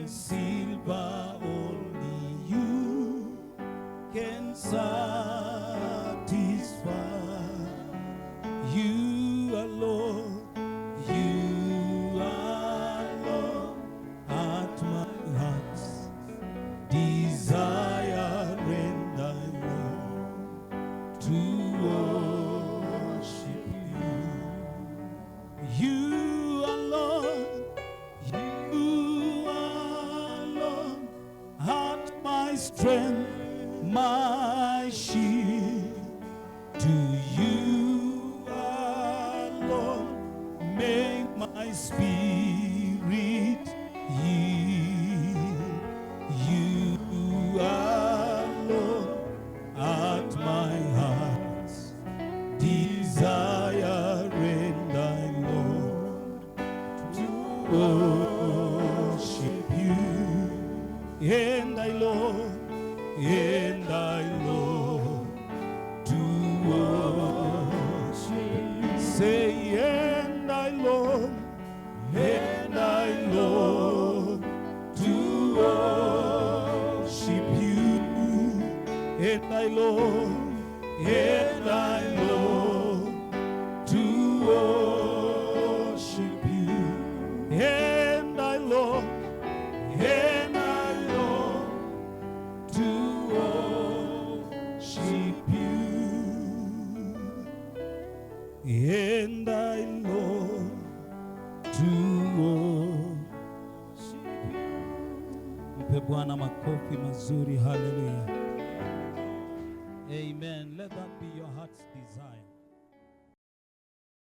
silver, only you can satisfy. You alone, at my heart's desire, and I long to worship you. You alone, at my strength, my shield. To you alone make my spirit yield. You alone at my heart's desire, and I long to worship you. And I long to worship you. Say, and I long to worship you. And I long to worship you. And I long to worship you. And I long to worship you. Mpe Bwana makofi mazuri. Haleluya. Amen.